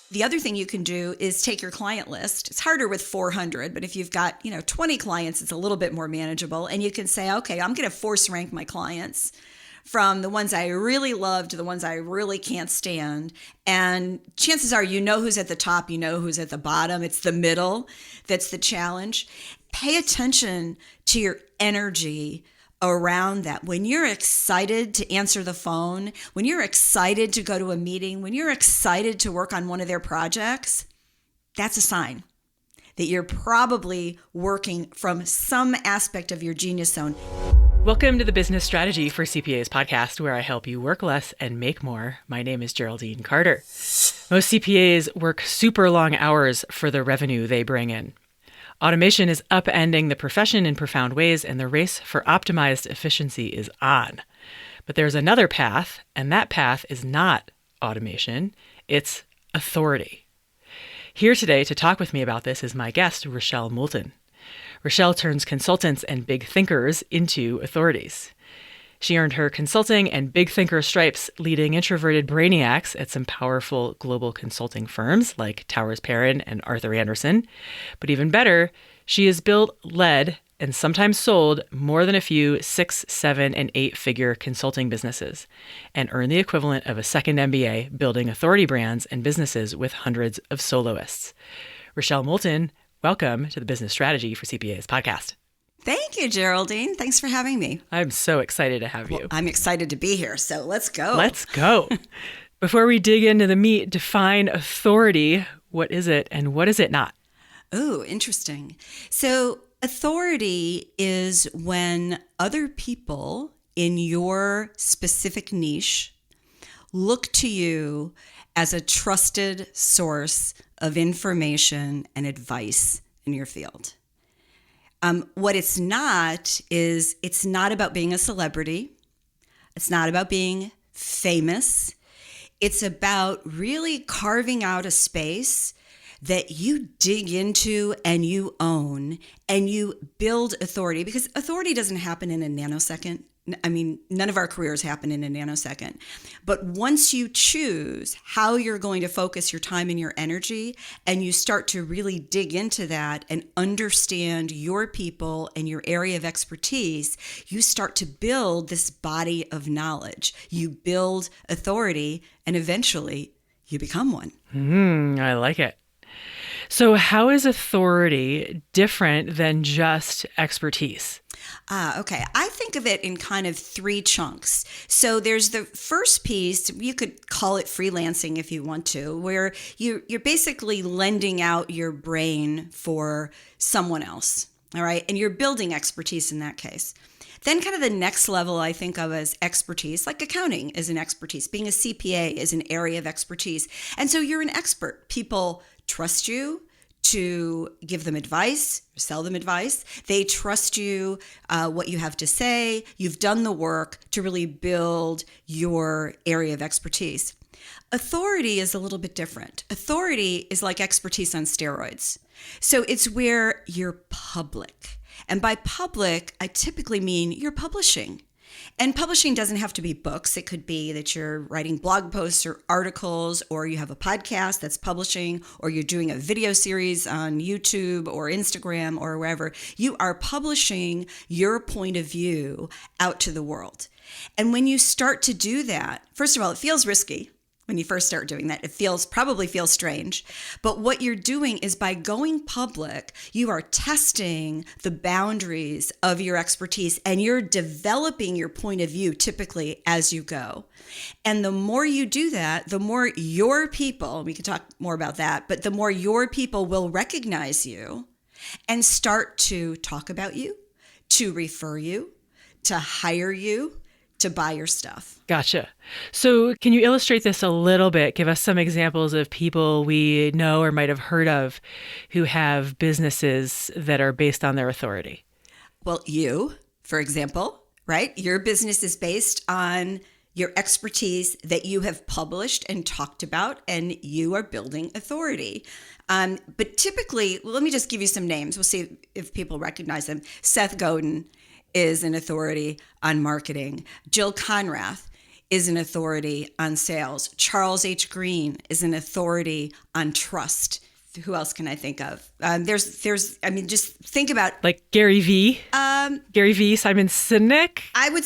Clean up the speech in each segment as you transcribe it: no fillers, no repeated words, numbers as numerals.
The other thing you can do is take your client list. It's harder with 400, but if you've got, 20 clients, it's a little bit more manageable. And you can say, okay, I'm going to force rank my clients from the ones I really love to the ones I really can't stand. And chances are, who's at the top, who's at the bottom. It's the middle that's the challenge. Pay attention to your energy around that. When you're excited to answer the phone, when you're excited to go to a meeting, when you're excited to work on one of their projects, that's a sign that you're probably working from some aspect of your genius zone. Welcome to the Business Strategy for CPAs podcast, where I help you work less and make more. My name is Geraldine Carter. Most CPAs work super long hours for the revenue they bring in. Automation is upending the profession in profound ways, and the race for optimized efficiency is on. But there's another path, and that path is not automation, it's authority. Here today to talk with me about this is my guest, Rochelle Moulton. Rochelle turns consultants and big thinkers into authorities. She earned her consulting and big thinker stripes leading introverted brainiacs at some powerful global consulting firms like Towers Perrin and Arthur Andersen. But even better, she has built, led, and sometimes sold more than a few 6, 7, and 8-figure consulting businesses and earned the equivalent of a second MBA building authority brands and businesses with hundreds of soloists. Rochelle Moulton, welcome to the Business Strategy for CPAs podcast. Thank you, Geraldine. Thanks for having me. I'm so excited to have you. Well, I'm excited to be here, so let's go. Let's go. Before we dig into the meat, define authority. What is it and what is it not? Oh, interesting. So authority is when other people in your specific niche look to you as a trusted source of information and advice in your field. What it's not is it's not about being a celebrity. It's not about being famous. It's about really carving out a space that you dig into and you own and you build authority, because authority doesn't happen in a nanosecond. I mean, none of our careers happen in a nanosecond. But once you choose how you're going to focus your time and your energy, and you start to really dig into that and understand your people and your area of expertise, you start to build this body of knowledge. You build authority, and eventually you become one. I like it. So how is authority different than just expertise? Okay. I think of it in kind of 3 chunks. So there's the first piece, you could call it freelancing if you want to, where you're basically lending out your brain for someone else. All right. And you're building expertise in that case. Then kind of the next level I think of as expertise, like accounting is an expertise. Being a CPA is an area of expertise. And so you're an expert. People trust you to give them advice, sell them advice. They trust you, what you have to say. You've done the work to really build your area of expertise. Authority is a little bit different. Authority is like expertise on steroids. So it's where you're public. And by public, I typically mean you're publishing. And publishing doesn't have to be books. It could be that you're writing blog posts or articles, or you have a podcast that's publishing, or you're doing a video series on YouTube or Instagram or wherever. You are publishing your point of view out to the world. And when you start to do that, first of all, it feels risky. When you first start doing that, it probably feels strange. But what you're doing is by going public, you are testing the boundaries of your expertise, and you're developing your point of view typically as you go. And the more you do that, the more your people, we can talk more about that, but the more your people will recognize you and start to talk about you, to refer you, to hire you, to buy your stuff. Gotcha. So can you illustrate this a little bit? Give us some examples of people we know or might have heard of who have businesses that are based on their authority. Well, you, for example, right? Your business is based on your expertise that you have published and talked about, and you are building authority. But typically, let me just give you some names. We'll see if people recognize them. Seth Godin is an authority on marketing. Jill Conrath is an authority on sales. Charles H. Green is an authority on trust. Who else can I think of? Just think about like Gary V. Gary V. Simon Sinek. I would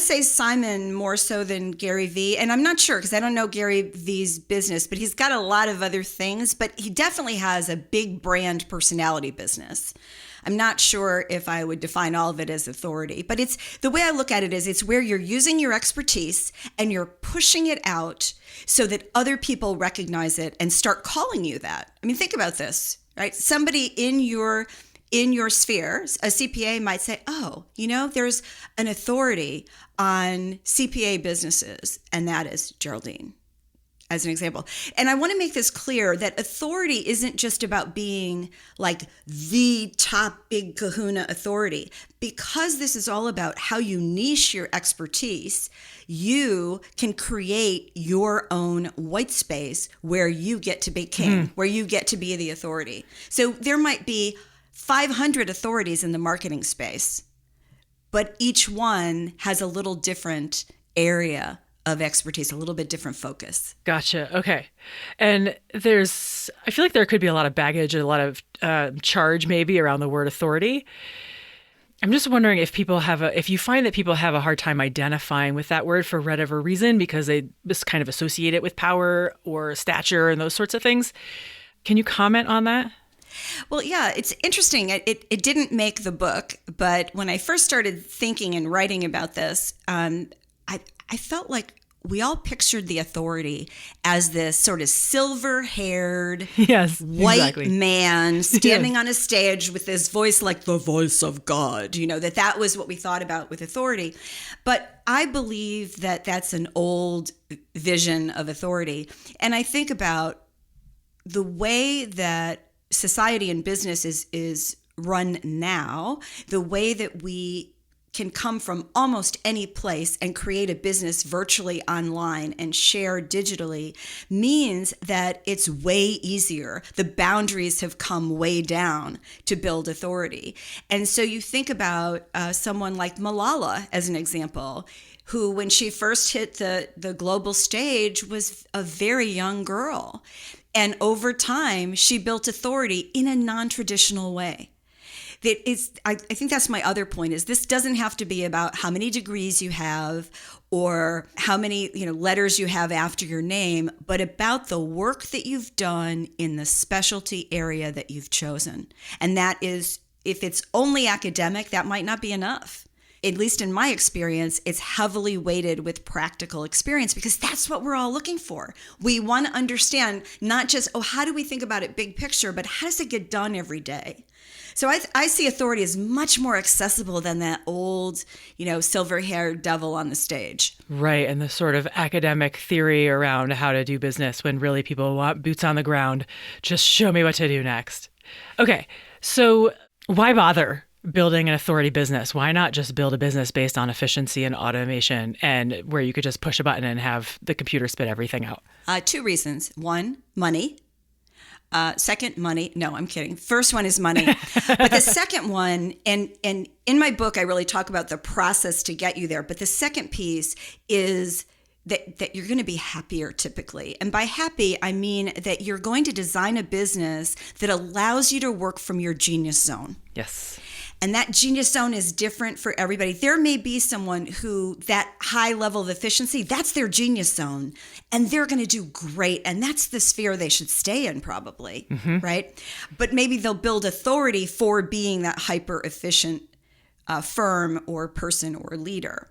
say Simon more so than Gary V. And I'm not sure because I don't know Gary V's business, but he's got a lot of other things. But he definitely has a big brand personality business. I'm not sure if I would define all of it as authority, but it's the way I look at it is it's where you're using your expertise and you're pushing it out so that other people recognize it and start calling you that. I mean, think about this, right? Somebody in your sphere, a CPA might say, oh, there's an authority on CPA businesses, and that is Geraldine, as an example. And I want to make this clear that authority isn't just about being like the top big kahuna authority. Because this is all about how you niche your expertise, you can create your own white space where you get to be king, where you get to be the authority. So there might be 500 authorities in the marketing space, but each one has a little different area of expertise, a little bit different focus. Gotcha. Okay. And I feel like there could be a lot of baggage, a lot of charge maybe around the word authority. I'm just wondering if you find that people have a hard time identifying with that word for whatever reason, because they just kind of associate it with power or stature and those sorts of things. Can you comment on that? Well, yeah, it's interesting. It didn't make the book, but when I first started thinking and writing about this, I felt like we all pictured the authority as this sort of silver-haired, white man standing on a stage with this voice like the voice of God, that was what we thought about with authority. But I believe that that's an old vision of authority. And I think about the way that society and business is run now, the way that we can come from almost any place and create a business virtually online and share digitally means that it's way easier. The boundaries have come way down to build authority. And so you think about someone like Malala as an example, who when she first hit the global stage was a very young girl. And over time, she built authority in a non-traditional way. I think that's my other point is this doesn't have to be about how many degrees you have or how many letters you have after your name, but about the work that you've done in the specialty area that you've chosen. And that is, if it's only academic, that might not be enough. At least in my experience, it's heavily weighted with practical experience because that's what we're all looking for. We want to understand not just, how do we think about it big picture, but how does it get done every day? So I see authority as much more accessible than that old, silver-haired devil on the stage. Right. And the sort of academic theory around how to do business when really people want boots on the ground. Just show me what to do next. Okay. So why bother building an authority business? Why not just build a business based on efficiency and automation and where you could just push a button and have the computer spit everything out? 2 reasons. 1, money. Second, money. No, I'm kidding. First one is money. But the second one, and in my book, I really talk about the process to get you there. But the second piece is that you're going to be happier typically. And by happy, I mean that you're going to design a business that allows you to work from your genius zone. Yes. And that genius zone is different for everybody. There may be someone who that high level of efficiency, that's their genius zone, and they're going to do great. And that's the sphere they should stay in probably, right? But maybe they'll build authority for being that hyper efficient firm or person or leader.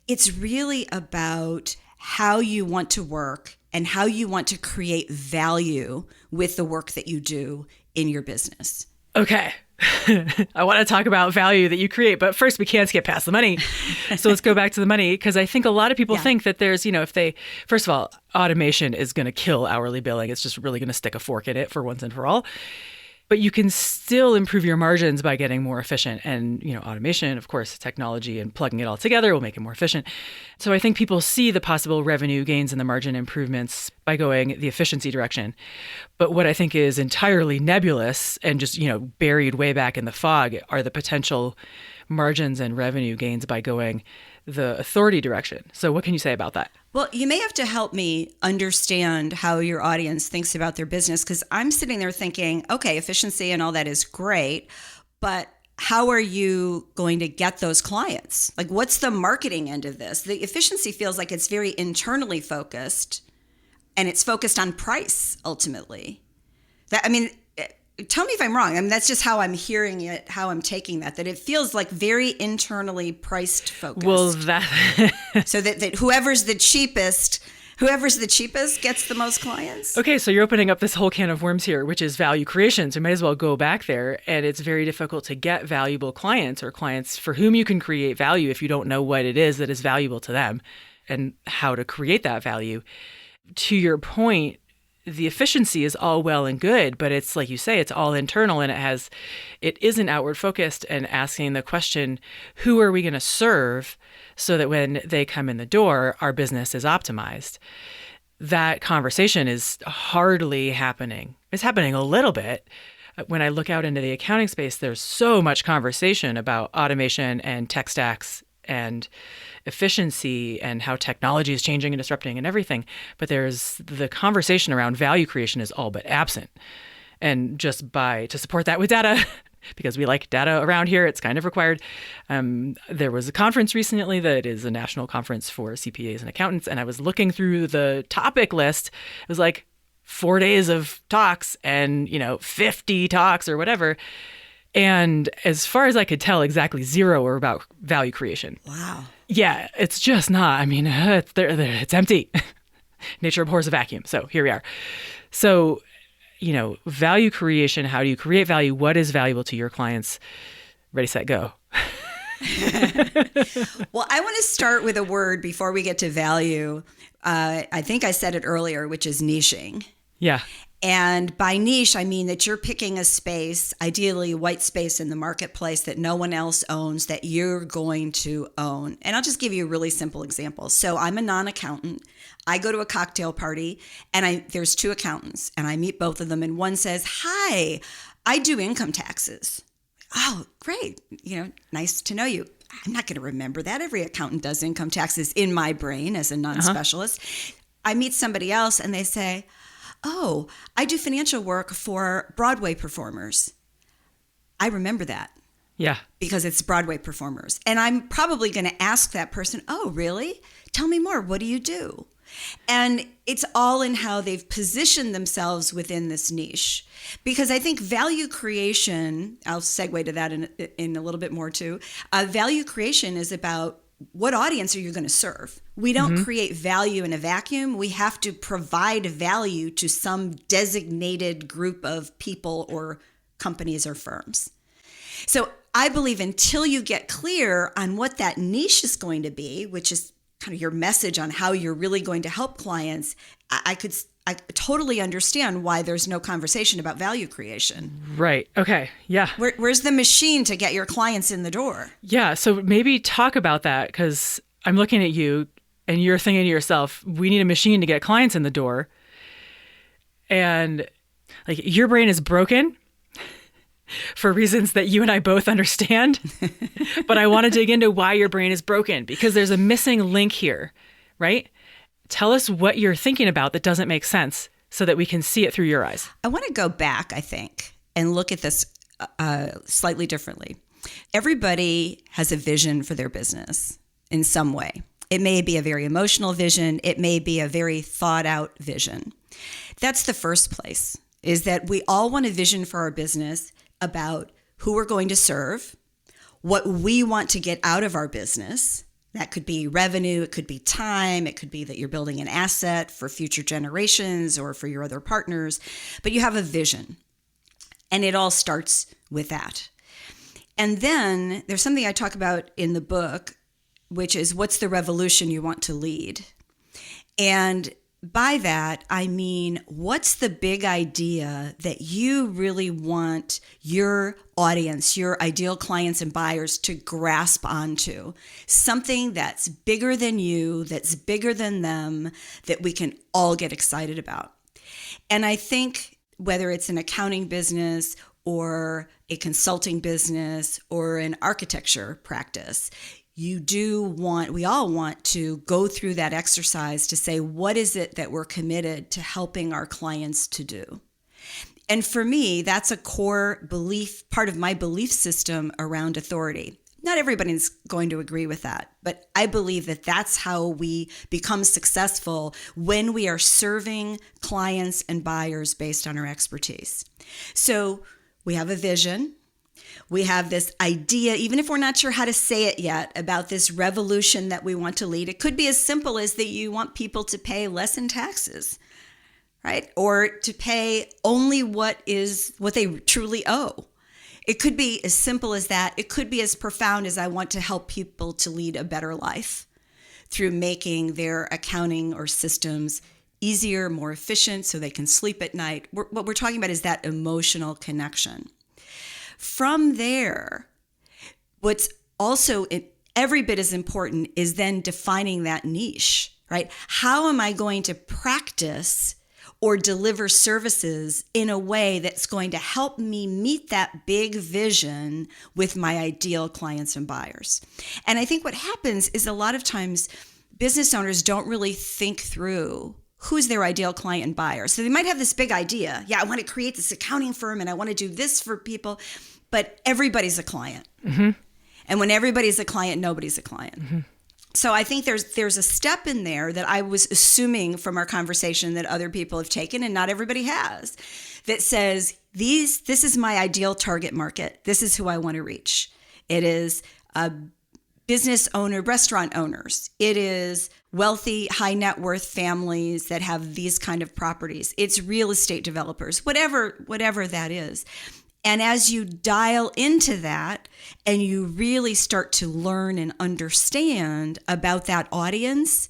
It's really about how you want to work and how you want to create value with the work that you do in your business. Okay. I want to talk about value that you create, but first we can't skip past the money. So let's go back to the money, because I think a lot of people think that there's, first of all, automation is going to kill hourly billing. It's just really going to stick a fork in it for once and for all. But you can still improve your margins by getting more efficient. And, automation, of course, technology and plugging it all together will make it more efficient. So I think people see the possible revenue gains and the margin improvements by going the efficiency direction. But what I think is entirely nebulous and just, buried way back in the fog are the potential margins and revenue gains by going the authority direction. So what can you say about that? Well, you may have to help me understand how your audience thinks about their business, because I'm sitting there thinking, okay, efficiency and all that is great, but how are you going to get those clients? Like, what's the marketing end of this? The efficiency feels like it's very internally focused, and it's focused on price ultimately. Tell me if I'm wrong. I mean, that's just how I'm hearing it, how I'm taking that it feels like very internally priced focused. Well, so that whoever's the cheapest gets the most clients. Okay, so you're opening up this whole can of worms here, which is value creation. So you might as well go back there. And it's very difficult to get valuable clients or clients for whom you can create value if you don't know what it is that is valuable to them and how to create that value. To your point, the efficiency is all well and good, but it's like you say, it's all internal, and it isn't outward focused and asking the question, who are we going to serve so that when they come in the door, our business is optimized? That conversation is hardly happening. It's happening a little bit. When I look out into the accounting space, there's so much conversation about automation and tech stacks and efficiency and how technology is changing and disrupting and everything. But there's the conversation around value creation is all but absent. And just to support that with data, because we like data around here, it's kind of required. There was a conference recently that is a national conference for CPAs and accountants. And I was looking through the topic list. It was like 4 days of talks and, 50 talks or whatever. And as far as I could tell, exactly zero were about value creation. Wow. Yeah, it's just not. I mean, it's empty. Nature abhors a vacuum. So here we are. So, value creation, how do you create value? What is valuable to your clients? Ready, set, go. Well, I want to start with a word before we get to value. I think I said it earlier, which is niching. Yeah. And by niche, I mean that you're picking a space, ideally white space in the marketplace that no one else owns, that you're going to own. And I'll just give you a really simple example. So I'm a non-accountant. I go to a cocktail party and there's two accountants and I meet both of them. And one says, "Hi, I do income taxes." "Oh, great. Nice to know you." I'm not going to remember that. Every accountant does income taxes in my brain as a non-specialist. I meet somebody else and they say, "Oh, I do financial work for Broadway performers." I remember that. Yeah. Because it's Broadway performers. And I'm probably going to ask that person, "Oh, really? Tell me more. What do you do?" And it's all in how they've positioned themselves within this niche. Because I think value creation, I'll segue to that in a little bit more too. Value creation is about what audience are you going to serve? We don't create value in a vacuum. We have to provide value to some designated group of people or companies or firms. So I believe until you get clear on what that niche is going to be, which is kind of your message on how you're really going to help clients, I totally understand why there's no conversation about value creation. Right. Okay. Yeah. Where's the machine to get your clients in the door? Yeah. So maybe talk about that, because I'm looking at you and you're thinking to yourself, we need a machine to get clients in the door. And like, your brain is broken for reasons that you and I both understand. But I want to dig into why your brain is broken, because there's a missing link here, right? Tell us what you're thinking about that doesn't make sense so that we can see it through your eyes. I want to go back, I think, and look at this slightly differently. Everybody has a vision for their business in some way. It may be a very emotional vision. It may be a very thought out vision. That's the first place, is that we all want a vision for our business about who we're going to serve, what we want to get out of our business. That could be revenue, it could be time, it could be that you're building an asset for future generations or for your other partners, but you have a vision. And it all starts with that. And then there's something I talk about in the book, which is what's the revolution you want to lead? And by that, I mean, what's the big idea that you really want your audience, your ideal clients and buyers to grasp onto? Something that's bigger than you, that's bigger than them, that we can all get excited about. And I think whether it's an accounting business or a consulting business or an architecture practice, we all want to go through that exercise to say, what is it that we're committed to helping our clients to do? And for me, that's a core belief, part of my belief system around authority. Not everybody's going to agree with that, but I believe that that's how we become successful when we are serving clients and buyers based on our expertise. So we have a vision. We have this idea, even if we're not sure how to say it yet, about this revolution that we want to lead. It could be as simple as that you want people to pay less in taxes, right? Or to pay only what they truly owe. It could be as simple as that. It could be as profound as I want to help people to lead a better life through making their accounting or systems easier, more efficient, so they can sleep at night. What we're talking about is that emotional connection. From there, what's also every bit as important is then defining that niche, right? How am I going to practice or deliver services in a way that's going to help me meet that big vision with my ideal clients and buyers? And I think what happens is a lot of times business owners don't really think through who's their ideal client and buyer. So they might have this big idea. Yeah, I want to create this accounting firm and I want to do this for people, but everybody's a client. Mm-hmm. And when everybody's a client, nobody's a client. Mm-hmm. So I think there's a step in there that I was assuming from our conversation that other people have taken, and not everybody has, that says, this is my ideal target market. This is who I want to reach. It is a business owner, restaurant owners. It is wealthy, high net worth families that have these kind of properties. It's real estate developers, whatever that is. And as you dial into that and you really start to learn and understand about that audience,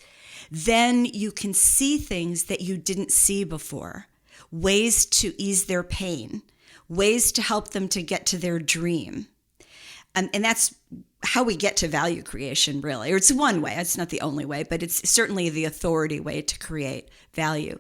then you can see things that you didn't see before, ways to ease their pain, ways to help them to get to their dream. And that's how we get to value creation, really. Or it's one way. It's not the only way, but it's certainly the authority way to create value.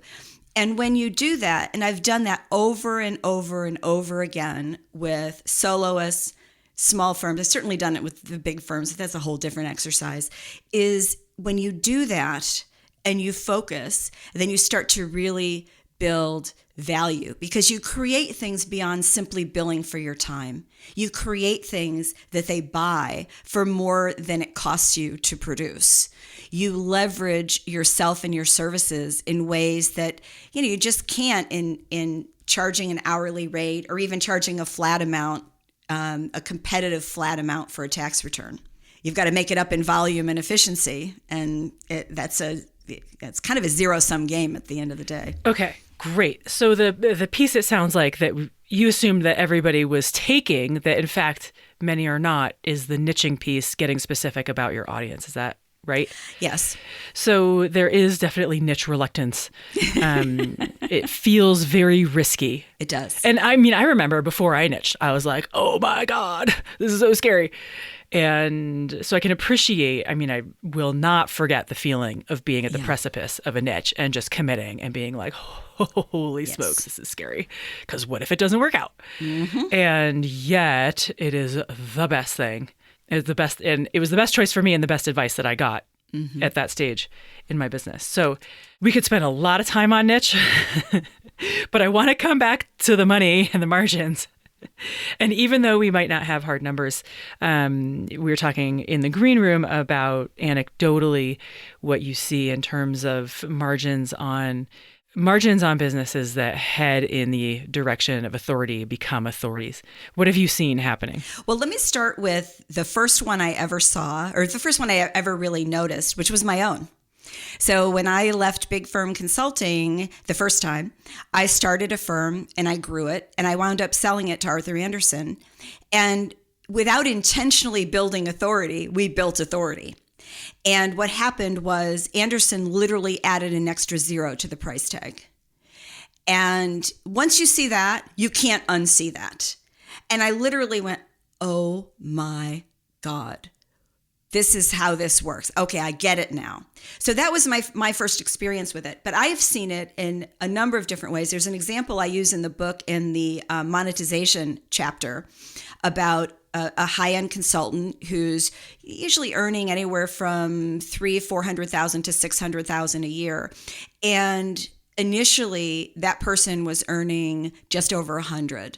And when you do that, and I've done that over and over and over again with soloists, small firms, I've certainly done it with the big firms, that's a whole different exercise, is when you do that and you focus, then you start to really build value, because you create things beyond simply billing for your time. You create things that they buy for more than it costs you to produce. You leverage yourself and your services in ways that you just can't in charging an hourly rate or even charging a flat amount, a competitive flat amount for a tax return. You've got to make it up in volume and efficiency, and that's kind of a zero-sum game at the end of the day. Okay. Great. So the piece, it sounds like, that you assumed that everybody was taking, that in fact many are not, is the niching piece, getting specific about your audience. Is that right? Yes. So there is definitely niche reluctance. It feels very risky. It does. And I mean, I remember before I niched, I was like, oh my God, this is so scary. And so I can appreciate, I will not forget the feeling of being at the precipice of a niche and just committing and being like, holy smokes, this is scary. Because what if it doesn't work out? Mm-hmm. And yet it is the best thing. It's the best. And it was the best choice for me and the best advice that I got at that stage in my business. So we could spend a lot of time on niche, but I want to come back to the money and the margins. And even though we might not have hard numbers, we were talking in the green room about anecdotally what you see in terms of margins on businesses that head in the direction of authority become authorities. What have you seen happening? Well, let me start with the first one I ever saw, or the first one I ever really noticed, which was my own. So when I left big firm consulting the first time, I started a firm and I grew it, and I wound up selling it to Arthur Andersen. And without intentionally building authority, we built authority. And what happened was Andersen literally added an extra zero to the price tag. And once you see that, you can't unsee that. And I literally went, oh my God. this is how this works. Okay, I get it now. So that was my first experience with it. But I have seen it in a number of different ways. There's an example I use in the book in the monetization chapter about a high-end consultant who's usually earning anywhere from $400,000 to $600,000 a year. And initially, that person was earning just over $100,000.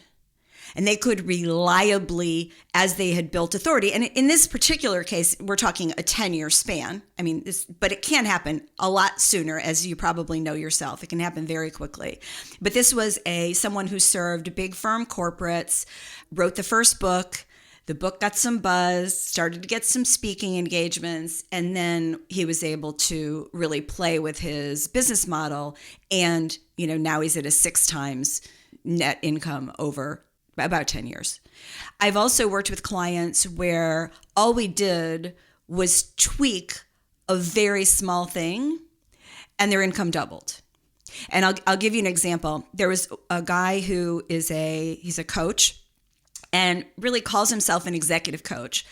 And they could reliably, as they had built authority. And in this particular case, we're talking a 10-year span. I mean, but it can happen a lot sooner, as you probably know yourself. It can happen very quickly. But this was someone who served big firm corporates, wrote the first book. The book got some buzz, started to get some speaking engagements, and then he was able to really play with his business model. And, now he's at a 6 times net income over about 10 years. I've also worked with clients where all we did was tweak a very small thing and their income doubled. And I'll give you an example. There was a guy who he's a coach and really calls himself an executive coach.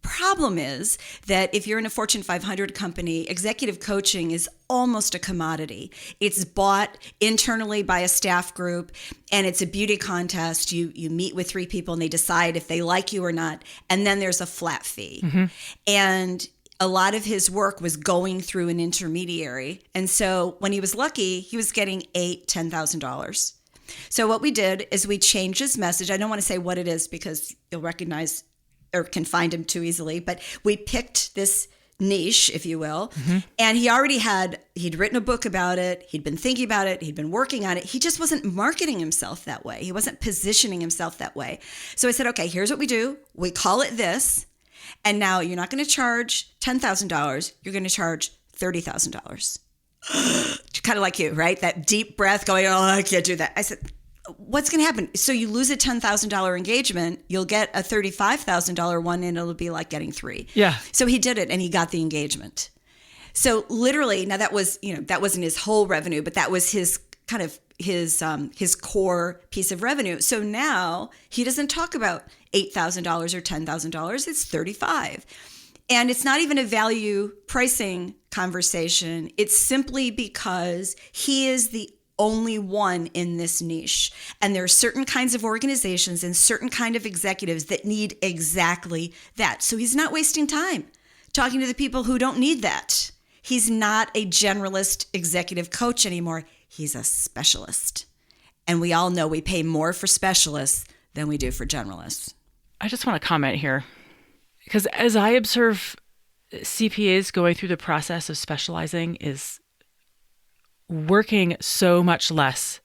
Problem is that if you're in a Fortune 500 company, executive coaching is almost a commodity. It's bought internally by a staff group, and it's a beauty contest. You meet with 3 people, and they decide if they like you or not, and then there's a flat fee. Mm-hmm. And a lot of his work was going through an intermediary, and so when he was lucky, he was getting $8,000, $10,000. So what we did is we changed his message. I don't want to say what it is because you'll recognize or can find him too easily, but we picked this niche, if you will, mm-hmm. and he'd written a book about it, he'd been thinking about it, he'd been working on it. He just wasn't marketing himself that way. He wasn't positioning himself that way. So I said, okay, here's what we do. We call it this, and now you're not going to charge $10,000, you're going to charge $30,000. Kind of like you, right? That deep breath going, oh, I can't do that. I said, what's going to happen? So you lose a $10,000 engagement, you'll get a $35,000 one, and it'll be like getting 3. Yeah. So he did it, and he got the engagement. So literally, now that wasn't his whole revenue, but that was his kind of his core piece of revenue. So now he doesn't talk about $8,000 or $10,000. It's $35,000. And it's not even a value pricing conversation. It's simply because he is the only one in this niche. And there are certain kinds of organizations and certain kind of executives that need exactly that. So he's not wasting time talking to the people who don't need that. He's not a generalist executive coach anymore. He's a specialist. And we all know we pay more for specialists than we do for generalists. I just want to comment here, because as I observe CPAs going through the process of specializing is working so much less.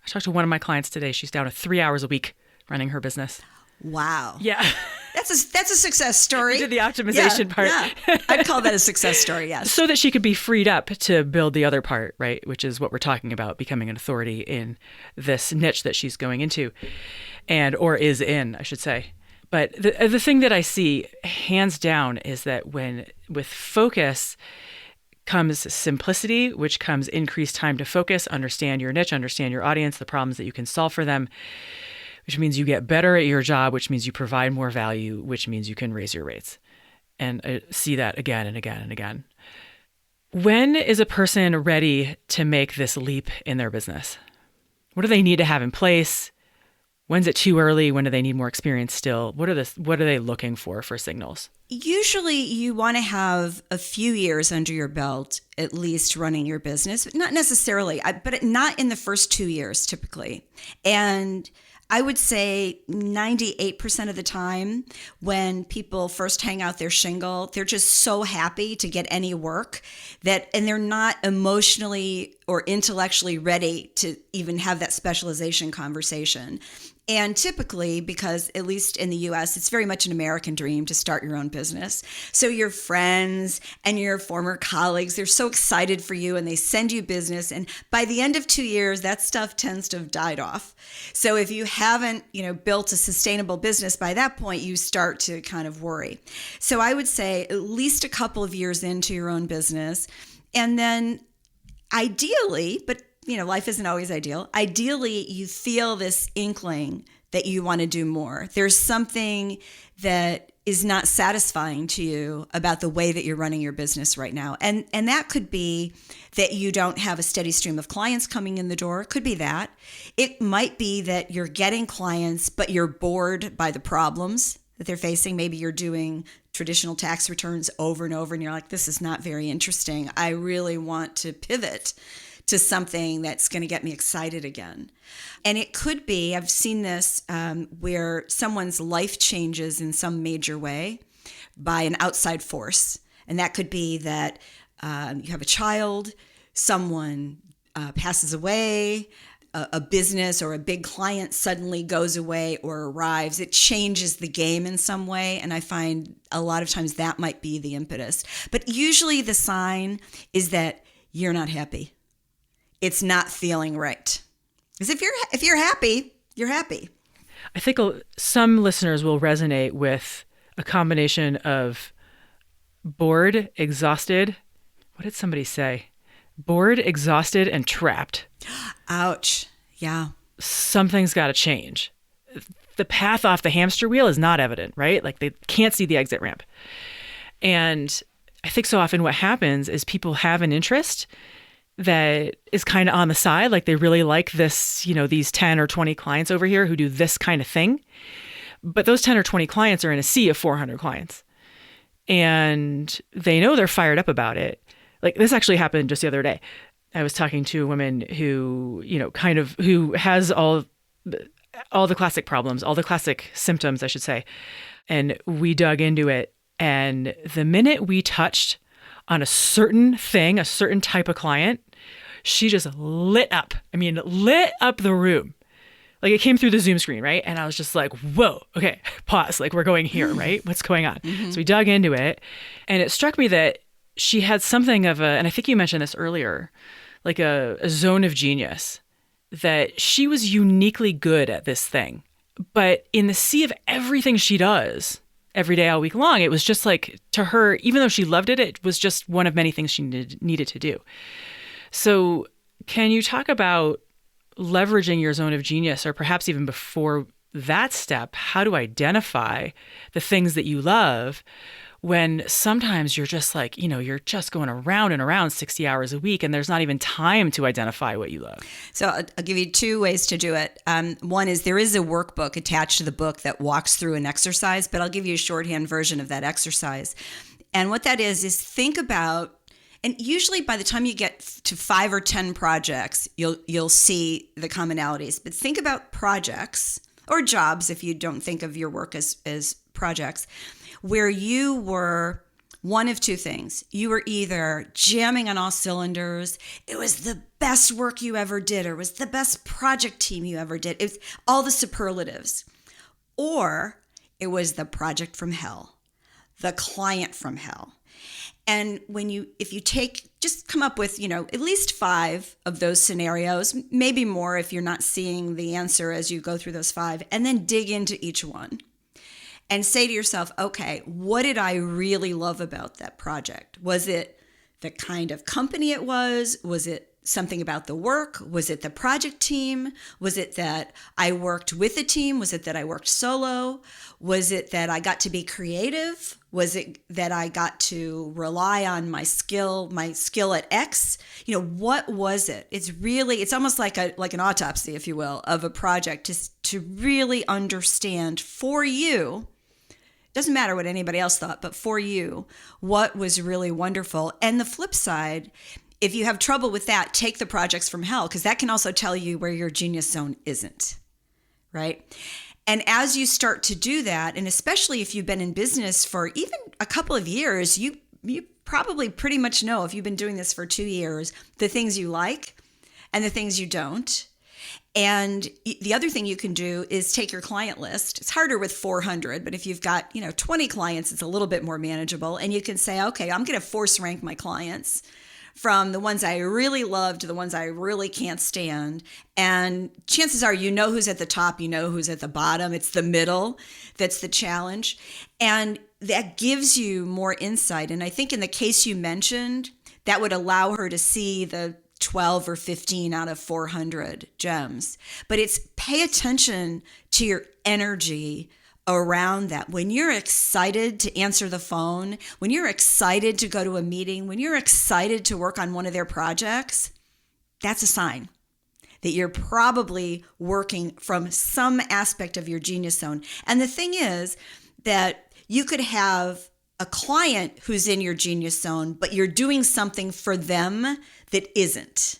I talked to one of my clients today. She's down to 3 hours a week running her business. Wow. Yeah. That's a success story. We did the optimization part. Yeah. I'd call that a success story, yes. So that she could be freed up to build the other part, right? Which is what we're talking about, becoming an authority in this niche that she's going into, or is in, I should say. But the thing that I see hands down is that with focus comes simplicity, which comes increased time to focus, understand your niche, understand your audience, the problems that you can solve for them, which means you get better at your job, which means you provide more value, which means you can raise your rates. And I see that again and again and again. When is a person ready to make this leap in their business? What do they need to have in place? When's it too early? When do they need more experience still? What are they looking for signals? Usually you want to have a few years under your belt, at least running your business, not necessarily, but not in the first 2 years typically. And I would say 98% of the time when people first hang out their shingle, they're just so happy to get any work and they're not emotionally or intellectually ready to even have that specialization conversation. And typically, because at least in the US, it's very much an American dream to start your own business. So your friends and your former colleagues, they're so excited for you and they send you business. And by the end of 2 years, that stuff tends to have died off. So if you haven't, built a sustainable business by that point, you start to kind of worry. So I would say at least a couple of years into your own business. And then ideally, but life isn't always ideal. Ideally, you feel this inkling that you want to do more. There's something that is not satisfying to you about the way that you're running your business right now. And that could be that you don't have a steady stream of clients coming in the door. It could be that. It might be that you're getting clients, but you're bored by the problems that they're facing. Maybe you're doing traditional tax returns over and over, and you're like, this is not very interesting. I really want to pivot to something that's going to get me excited again. And it could be, I've seen this where someone's life changes in some major way by an outside force. And that could be that you have a child, someone passes away, a business or a big client suddenly goes away or arrives. It changes the game in some way. And I find a lot of times that might be the impetus. But usually the sign is that you're not happy. It's not feeling right. Because if you're happy, you're happy. I think some listeners will resonate with a combination of bored, exhausted. What did somebody say? Bored, exhausted, and trapped. Ouch. Yeah. Something's got to change. The path off the hamster wheel is not evident, right? Like they can't see the exit ramp. And I think so often what happens is people have an interest that is kind of on the side. Like they really like this, these 10 or 20 clients over here who do this kind of thing. But those 10 or 20 clients are in a sea of 400 clients. And they know they're fired up about it. Like this actually happened just the other day. I was talking to a woman who, who has all the classic problems, all the classic symptoms, I should say. And we dug into it. And the minute we touched on a certain thing, a certain type of client, she just lit up. I mean, lit up the room. Like it came through the Zoom screen, right? And I was just like, whoa, okay, pause. Like we're going here, right? What's going on? Mm-hmm. So we dug into it. And it struck me that she had something of and I think you mentioned this earlier, like a zone of genius, that she was uniquely good at this thing. But in the sea of everything she does every day, all week long, it was just like, to her, even though she loved it, it was just one of many things she needed to do. So can you talk about leveraging your zone of genius, or perhaps even before that step, how to identify the things that you love when sometimes you're just like, you're just going around and around 60 hours a week and there's not even time to identify what you love? So I'll give you two ways to do it. One is there is a workbook attached to the book that walks through an exercise, but I'll give you a shorthand version of that exercise. And what that is think about, and usually by the time you get to 5 or 10 projects, you'll see the commonalities. But think about projects or jobs, if you don't think of your work as projects, where you were one of two things. You were either jamming on all cylinders, it was the best work you ever did, or it was the best project team you ever did. It was all the superlatives. Or it was the project from hell, the client from hell. And if you just come up with, at least 5 of those scenarios, maybe more if you're not seeing the answer as you go through those 5, and then dig into each one. And say to yourself, okay, what did I really love about that project? Was it the kind of company it was? Was it something about the work? Was it the project team? Was it that I worked with a team? Was it that I worked solo? Was it that I got to be creative? Was it that I got to rely on my skill at X? What was it? It's almost like an autopsy, if you will, of a project to really understand for you. Doesn't matter what anybody else thought, but for you, what was really wonderful. And the flip side, if you have trouble with that, take the projects from hell, because that can also tell you where your genius zone isn't, right? And as you start to do that, and especially if you've been in business for even a couple of years, you probably pretty much know, if you've been doing this for 2 years, the things you like and the things you don't. And the other thing you can do is take your client list. It's harder with 400, but if you've got, 20 clients, it's a little bit more manageable. And you can say, okay, I'm going to force rank my clients from the ones I really love to the ones I really can't stand. And chances are, who's at the top, who's at the bottom. It's the middle that's the challenge. And that gives you more insight. And I think in the case you mentioned, that would allow her to see the 12 or 15 out of 400 gems. But it's pay attention to your energy around that. When you're excited to answer the phone, when you're excited to go to a meeting, when you're excited to work on one of their projects, that's a sign that you're probably working from some aspect of your genius zone. And the thing is that you could have a client who's in your genius zone, but you're doing something for them that isn't.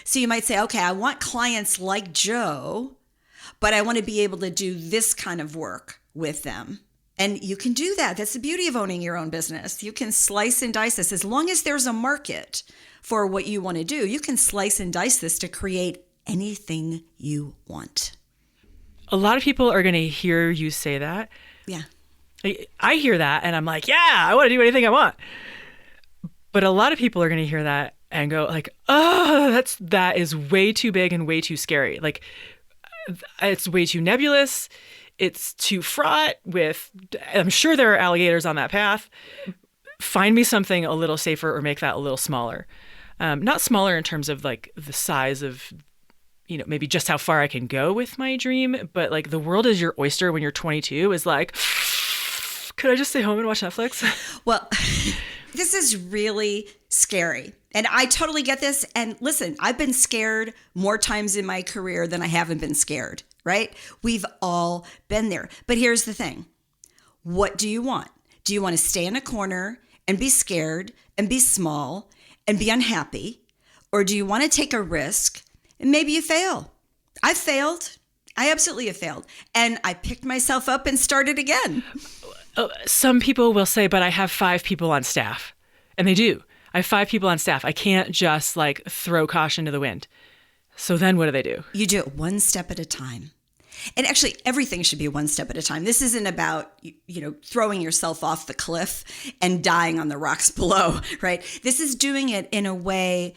So you might say, okay, I want clients like Joe, but I want to be able to do this kind of work with them. And you can do that. That's the beauty of owning your own business. You can slice and dice this. As long as there's a market for what you want to do, you can slice and dice this to create anything you want. A lot of people are going to hear you say that. Yeah. I hear that and I'm like, yeah, I want to do anything I want. But a lot of people are going to hear that and go like, oh, that is way too big and way too scary. Like, it's way too nebulous. It's too fraught with, I'm sure there are alligators on that path. Find me something a little safer or make that a little smaller. Not smaller in terms of like the size of, maybe just how far I can go with my dream, but like the world is your oyster when you're 22 is like, could I just stay home and watch Netflix? Well, this is really scary. And I totally get this. And listen, I've been scared more times in my career than I haven't been scared, right? We've all been there. But here's the thing. What do you want? Do you want to stay in a corner and be scared and be small and be unhappy? Or do you want to take a risk and maybe you fail? I've failed. I absolutely have failed. And I picked myself up and started again. Some people will say, but I have 5 people on staff. And they do. I have 5 people on staff. I can't just like throw caution to the wind. So then what do? You do it one step at a time. And actually, everything should be one step at a time. This isn't about, throwing yourself off the cliff and dying on the rocks below, right? This is doing it in a way,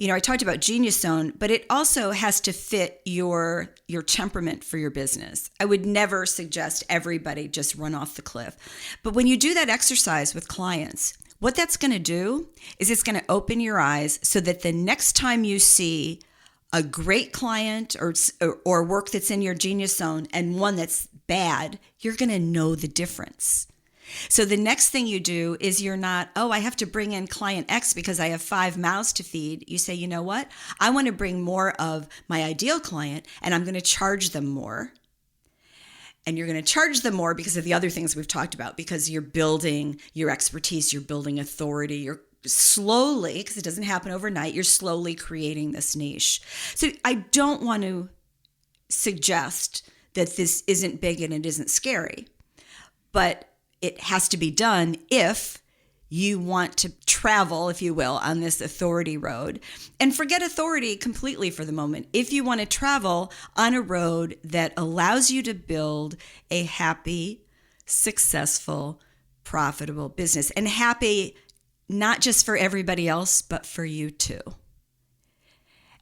I talked about genius zone, but it also has to fit your temperament for your business. I would never suggest everybody just run off the cliff. But when you do that exercise with clients, what that's going to do is it's going to open your eyes so that the next time you see a great client or work that's in your genius zone and one that's bad, you're going to know the difference. So the next thing you do is you're not, I have to bring in client X because I have 5 mouths to feed. You say, you know what? I want to bring more of my ideal client and I'm going to charge them more. And you're going to charge them more because of the other things we've talked about, because you're building your expertise, you're building authority, you're slowly, because it doesn't happen overnight, you're slowly creating this niche. So I don't want to suggest that this isn't big and it isn't scary, but it has to be done if you want to travel, if you will, on this authority road. And forget authority completely for the moment. If you want to travel on a road that allows you to build a happy, successful, profitable business, and happy not just for everybody else, but for you too.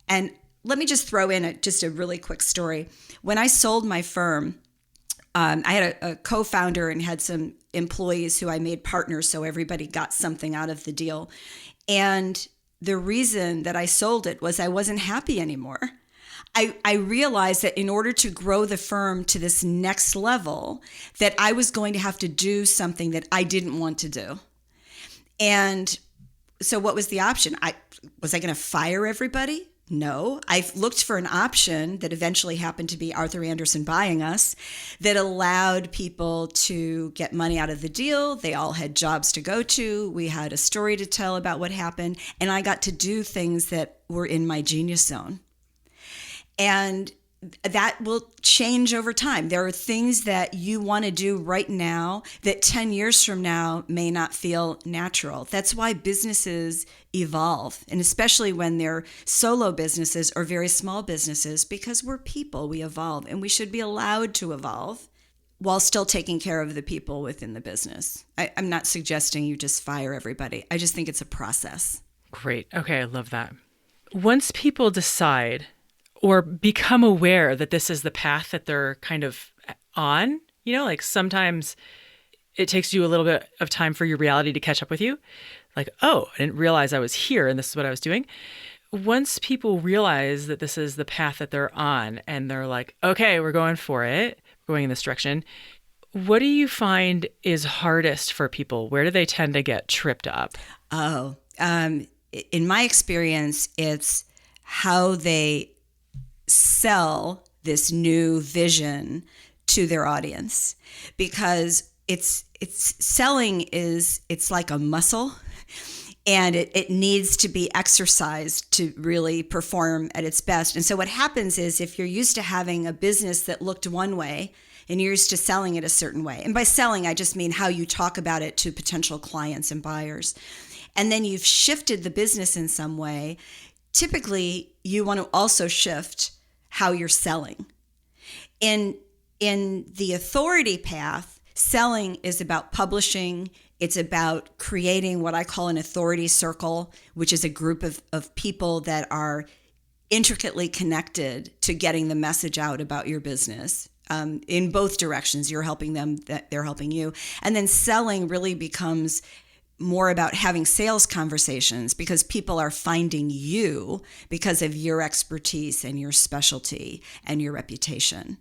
And let me just throw in just a really quick story. When I sold my firm, I had a co-founder and had some employees who I made partners, so everybody got something out of the deal. And the reason that I sold it was I wasn't happy anymore. I realized that in order to grow the firm to this next level, that I was going to have to do something that I didn't want to do. And so what was the option? Was I going to fire everybody? No. I looked for an option that eventually happened to be Arthur Andersen buying us, that allowed people to get money out of the deal. They all had jobs to go to. We had a story to tell about what happened. And I got to do things that were in my genius zone. And that will change over time. There are things that you want to do right now that 10 years from now may not feel natural. That's why businesses evolve, and especially when they're solo businesses or very small businesses, because we're people, we evolve, and we should be allowed to evolve while still taking care of the people within the business. I'm not suggesting you just fire everybody. I just think it's a process. Great. Okay, I love that. Once people decide or become aware that this is the path that they're kind of on, like sometimes it takes you a little bit of time for your reality to catch up with you. Like, I didn't realize I was here and this is what I was doing. Once people realize that this is the path that they're on and they're like, okay, we're going for it, going in this direction, What do you find is hardest for people? Where do they tend to get tripped up? In my experience, it's how they sell this new vision to their audience, because it's selling it's like a muscle, and it needs to be exercised to really perform at its best. And so what happens is, if you're used to having a business that looked one way and you're used to selling it a certain way, and by selling, I just mean how you talk about it to potential clients and buyers, and then you've shifted the business in some way, typically you want to also shift how you're selling. In the authority path, selling is about publishing. It's about creating what I call an authority circle, which is a group of people that are intricately connected to getting the message out about your business. In both directions, you're helping them, they're helping you. And then selling really becomes more about having sales conversations, because people are finding you because of your expertise and your specialty and your reputation.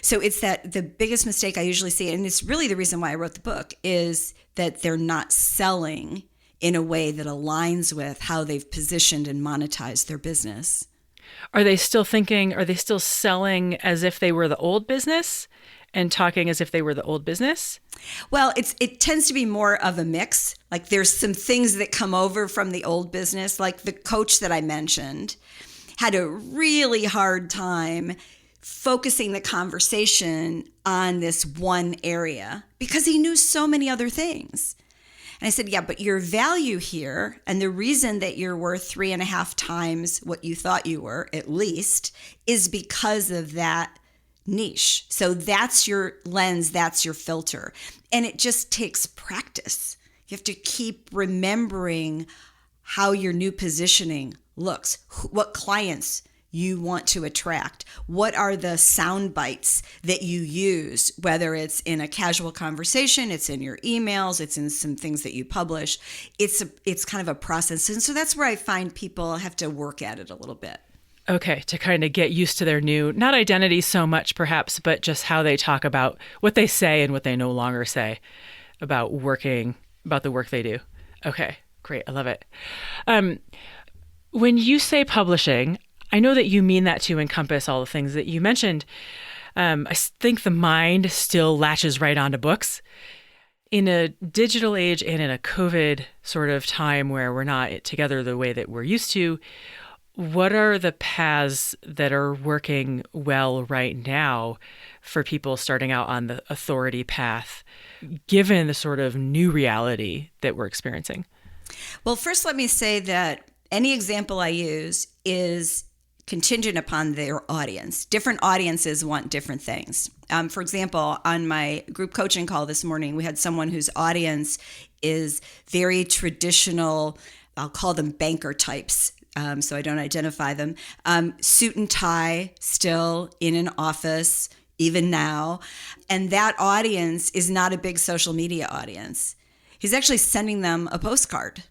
So it's that the biggest mistake I usually see, and it's really the reason why I wrote the book, is that they're not selling in a way that aligns with how they've positioned and monetized their business. Are they still selling as if they were the old business and talking as if they were the old business? Well, it tends to be more of a mix. Like, there's some things that come over from the old business, like the coach that I mentioned had a really hard time focusing the conversation on this one area because he knew so many other things. And I said, yeah, but your value here, and the reason that you're worth 3.5 times what you thought you were, at least, is because of that niche. So that's your lens, that's your filter. And it just takes practice. You have to keep remembering how your new positioning looks, what clients you want to attract, what are the sound bites that you use, whether it's in a casual conversation, it's in your emails, it's in some things that you publish. It's kind of a process. And so that's where I find people have to work at it a little bit. Okay, to kind of get used to their new, not identity so much perhaps, but just how they talk about what they say and what they no longer say about the work they do. Okay, great. I love it. When you say publishing, I know that you mean that to encompass all the things that you mentioned. I think the mind still latches right onto books. In a digital age and in a COVID sort of time where we're not together the way that we're used to, what are the paths that are working well right now for people starting out on the authority path, given the sort of new reality that we're experiencing? Well, first, let me say that any example I use is contingent upon their audience. Different audiences want different things. For example, on my group coaching call this morning, we had someone whose audience is very traditional, I'll call them banker types, so I don't identify them. Suit and tie, still in an office, even now. And that audience is not a big social media audience. He's actually sending them a postcard.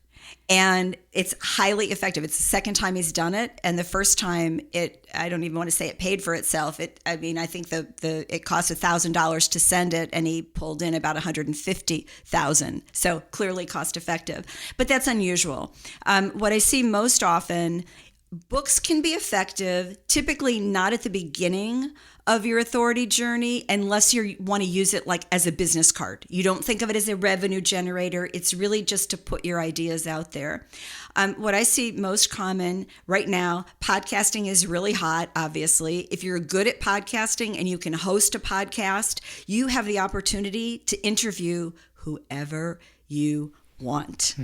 And it's highly effective. It's the second time he's done it. And the first time I don't even want to say it paid for itself. I think it cost $1,000 to send it, and he pulled in about $150,000. So clearly cost effective, but that's unusual. What I see most often, books can be effective, typically not at the beginning of your authority journey, unless you want to use it like as a business card. You don't think of it as a revenue generator. It's really just to put your ideas out there. What I see most common right now, podcasting is really hot, obviously. If you're good at podcasting and you can host a podcast, you have the opportunity to interview whoever you want,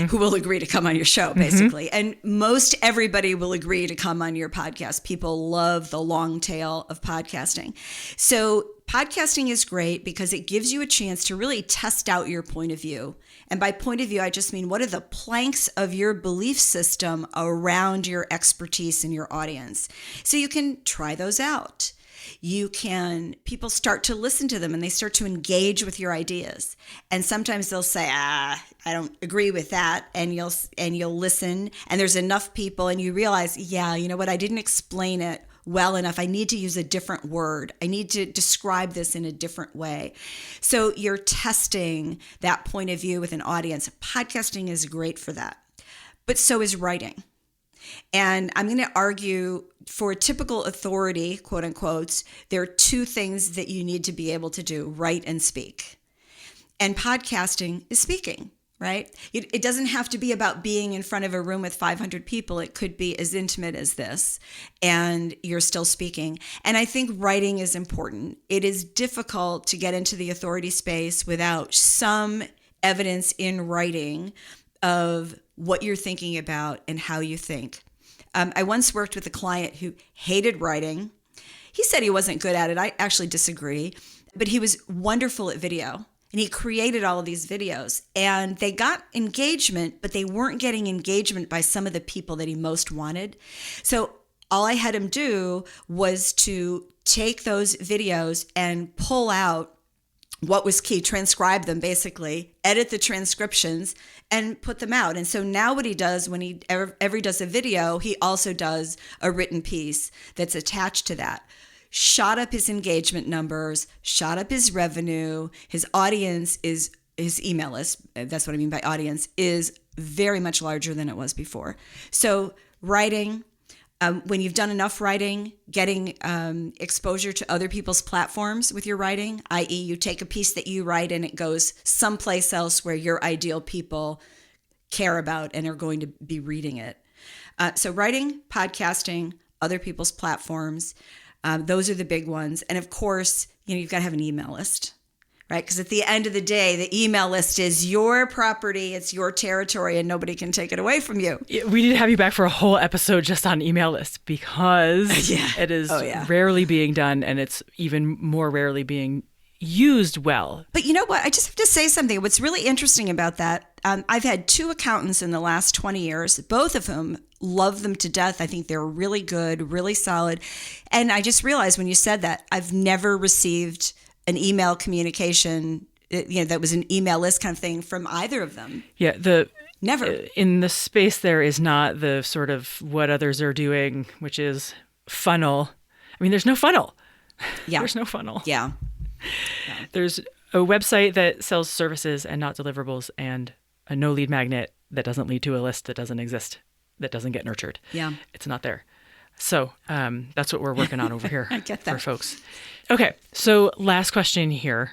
who will agree to come on your show, basically. And most everybody will agree to come on your podcast. People love the long tail of podcasting. So podcasting is great because it gives you a chance to really test out your point of view. And by point of view, I just mean, what are the planks of your belief system around your expertise and your audience? So you can try those out. People start to listen to them and they start to engage with your ideas. And sometimes they'll say, I don't agree with that. And you'll listen, and there's enough people and you realize, yeah, you know what? I didn't explain it well enough. I need to use a different word. I need to describe this in a different way. So you're testing that point of view with an audience. Podcasting is great for that, but so is writing. And I'm going to argue for a typical authority, quote unquote, there are two things that you need to be able to do: write and speak. And podcasting is speaking, right? It doesn't have to be about being in front of a room with 500 people. It could be as intimate as this, and you're still speaking. And I think writing is important. It is difficult to get into the authority space without some evidence in writing of what you're thinking about and how you think. I once worked with a client who hated writing. He said he wasn't good at it. I actually disagree, but he was wonderful at video. And he created all of these videos, and they got engagement, but they weren't getting engagement by some of the people that he most wanted. So all I had him do was to take those videos and pull out what was key, transcribe them basically, edit the transcriptions, and put them out. And so now what he does when he ever does a video, he also does a written piece that's attached to that. Shot up his engagement numbers, shot up his revenue. His audience is his email list. That's what I mean by audience, is very much larger than it was before. So writing, when you've done enough writing, getting exposure to other people's platforms with your writing, i.e. you take a piece that you write and it goes someplace else where your ideal people care about and are going to be reading it. So writing, podcasting, other people's platforms, those are the big ones. And of course, you've got to have an email list, right? Because at the end of the day, the email list is your property, it's your territory, and nobody can take it away from you. We need to have you back for a whole episode just on email lists, because it is rarely being done, and it's even more rarely being used well. But you know what? I just have to say something. What's really interesting about that, I've had two accountants in the last 20 years, both of whom love them to death. I think they're really good, really solid. And I just realized when you said that, I've never received an email communication, that was an email list kind of thing from either of them. Yeah, never. In the space there is not the sort of what others are doing, which is funnel. I mean, there's no funnel. Yeah. There's no funnel. Yeah. There's a website that sells services and not deliverables, and a no lead magnet that doesn't lead to a list that doesn't exist, that doesn't get nurtured. Yeah. It's not there. So that's what we're working on over here. I get that. For folks. Okay. So last question here.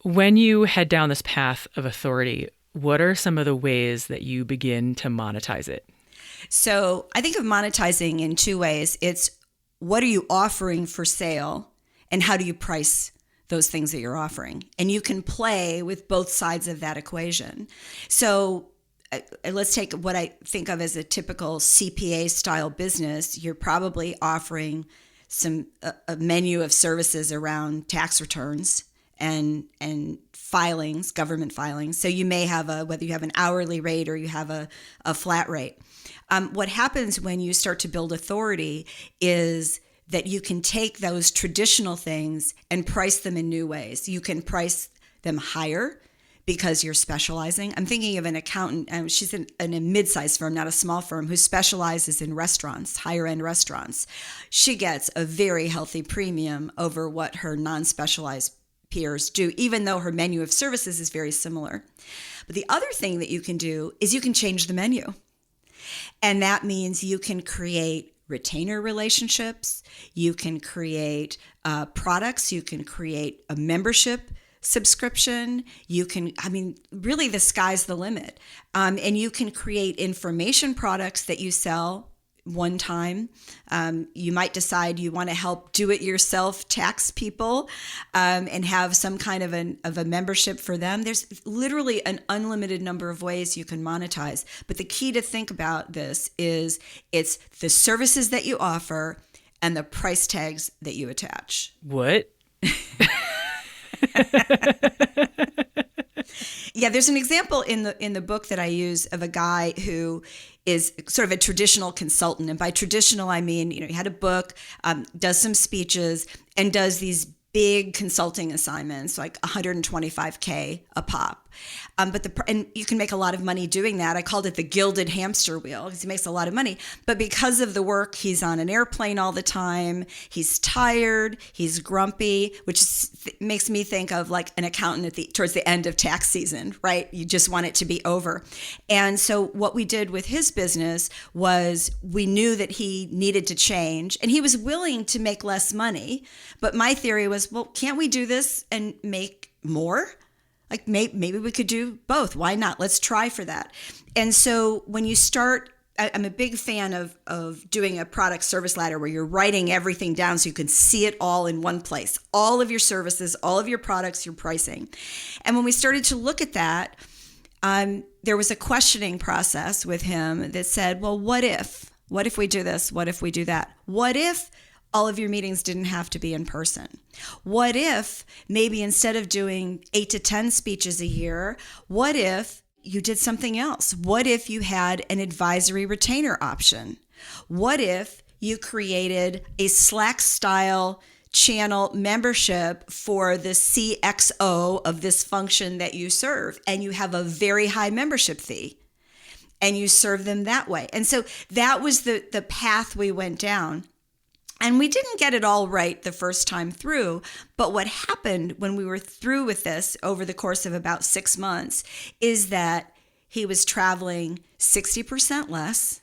When you head down this path of authority, what are some of the ways that you begin to monetize it? So I think of monetizing in two ways. It's what are you offering for sale, and how do you price those things that you're offering? And you can play with both sides of that equation. So let's take what I think of as a typical CPA style business. You're probably offering a menu of services around tax returns and filings, government filings. So you may have whether you have an hourly rate or you have a flat rate. What happens when you start to build authority is that you can take those traditional things and price them in new ways. You can price them higher because you're specializing. I'm thinking of an accountant, she's in a mid-sized firm, not a small firm, who specializes in restaurants, higher-end restaurants. She gets a very healthy premium over what her non-specialized peers do, even though her menu of services is very similar. But the other thing that you can do is you can change the menu. And that means you can create retainer relationships, you can create products, you can create a membership subscription, really the sky's the limit. And you can create information products that you sell one time. You might decide you want to help do-it-yourself tax people and have some kind of a membership for them. There's literally an unlimited number of ways you can monetize. But the key to think about this is it's the services that you offer and the price tags that you attach. What? Yeah, there's an example in the book that I use of a guy who is sort of a traditional consultant. And by traditional, I mean, he had a book, does some speeches, and does these big consulting assignments, like $125K a pop. And you can make a lot of money doing that. I called it the gilded hamster wheel because he makes a lot of money. But because of the work, he's on an airplane all the time. He's tired. He's grumpy, which makes me think of like an accountant towards the end of tax season, right? You just want it to be over. And so what we did with his business was we knew that he needed to change, and he was willing to make less money. But my theory was, well, can't we do this and make more? Like maybe we could do both. Why not? Let's try for that. And so when you start, I'm a big fan of doing a product service ladder where you're writing everything down so you can see it all in one place, all of your services, all of your products, your pricing. And when we started to look at that, there was a questioning process with him that said, well, what if we do this? What if we do that? What if all of your meetings didn't have to be in person? What if maybe instead of doing 8 to 10 speeches a year, what if you did something else? What if you had an advisory retainer option? What if you created a Slack style channel membership for the CXO of this function that you serve, and you have a very high membership fee and you serve them that way? And so that was the path we went down. And we didn't get it all right the first time through, but what happened when we were through with this over the course of about 6 months is that he was traveling 60% less.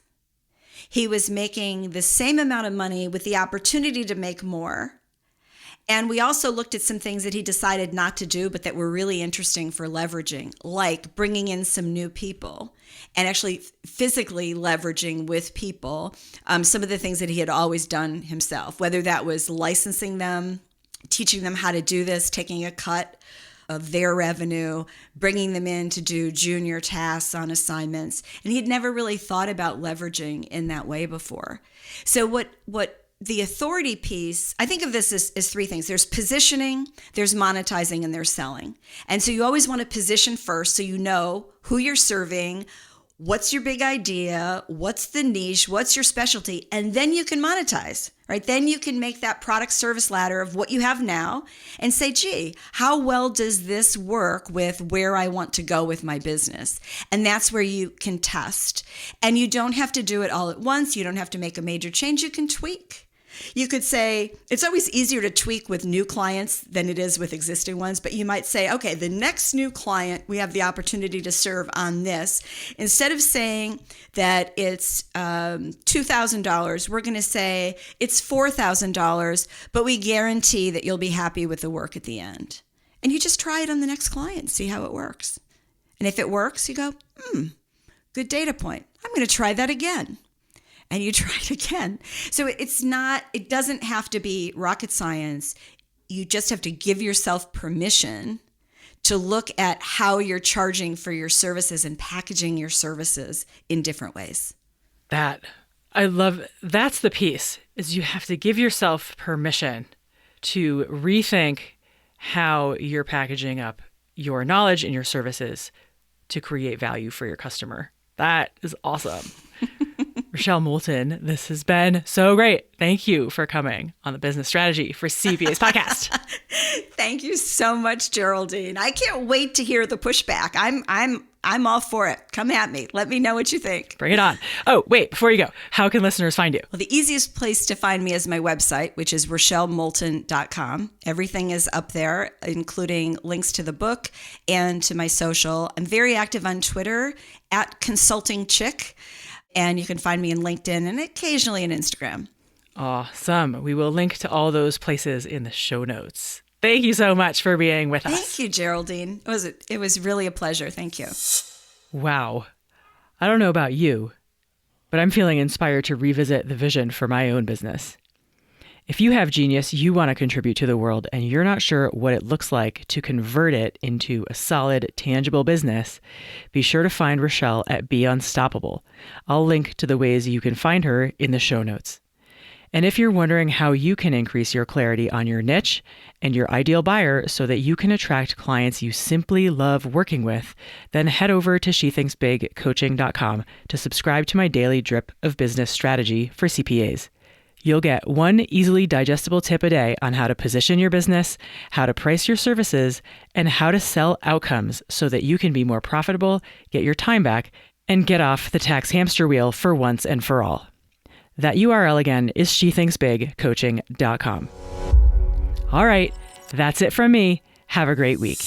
He was making the same amount of money with the opportunity to make more. And we also looked at some things that he decided not to do, but that were really interesting for leveraging, like bringing in some new people and actually physically leveraging with people some of the things that he had always done himself, whether that was licensing them, teaching them how to do this, taking a cut of their revenue, bringing them in to do junior tasks on assignments. And he'd never really thought about leveraging in that way before. So what the authority piece, I think of this as three things. There's positioning, there's monetizing, and there's selling. And so you always want to position first so you know who you're serving, what's your big idea, what's the niche, what's your specialty, and then you can monetize, right? Then you can make that product service ladder of what you have now and say, gee, how well does this work with where I want to go with my business? And that's where you can test. And you don't have to do it all at once. You don't have to make a major change. You can tweak. You could say, it's always easier to tweak with new clients than it is with existing ones, but you might say, okay, the next new client we have the opportunity to serve on this. Instead of saying that it's $2,000, we're going to say it's $4,000, but we guarantee that you'll be happy with the work at the end. And you just try it on the next client, see how it works. And if it works, you go, good data point. I'm going to try that again. And you try it again. So it doesn't have to be rocket science. You just have to give yourself permission to look at how you're charging for your services and packaging your services in different ways. That's the piece, is you have to give yourself permission to rethink how you're packaging up your knowledge and your services to create value for your customer. That is awesome. Rochelle Moulton, this has been so great. Thank you for coming on the Business Strategy for CPAs podcast. Thank you so much, Geraldine. I can't wait to hear the pushback. I'm all for it. Come at me. Let me know what you think. Bring it on. Oh, wait, before you go, how can listeners find you? Well, the easiest place to find me is my website, which is RochelleMoulton.com. Everything is up there, including links to the book and to my social. I'm very active on Twitter @ConsultingChick. And you can find me in LinkedIn and occasionally in Instagram. Awesome. We will link to all those places in the show notes. Thank you so much for being with us. Thank you, Geraldine. It was really a pleasure. Thank you. Wow. I don't know about you, but I'm feeling inspired to revisit the vision for my own business. If you have genius you want to contribute to the world and you're not sure what it looks like to convert it into a solid, tangible business, be sure to find Rochelle at Be Unstoppable. I'll link to the ways you can find her in the show notes. And if you're wondering how you can increase your clarity on your niche and your ideal buyer so that you can attract clients you simply love working with, then head over to SheThinksBigCoaching.com to subscribe to my daily drip of business strategy for CPAs. You'll get one easily digestible tip a day on how to position your business, how to price your services, and how to sell outcomes so that you can be more profitable, get your time back, and get off the tax hamster wheel for once and for all. That URL again is shethinksbigcoaching.com. All right, that's it from me. Have a great week.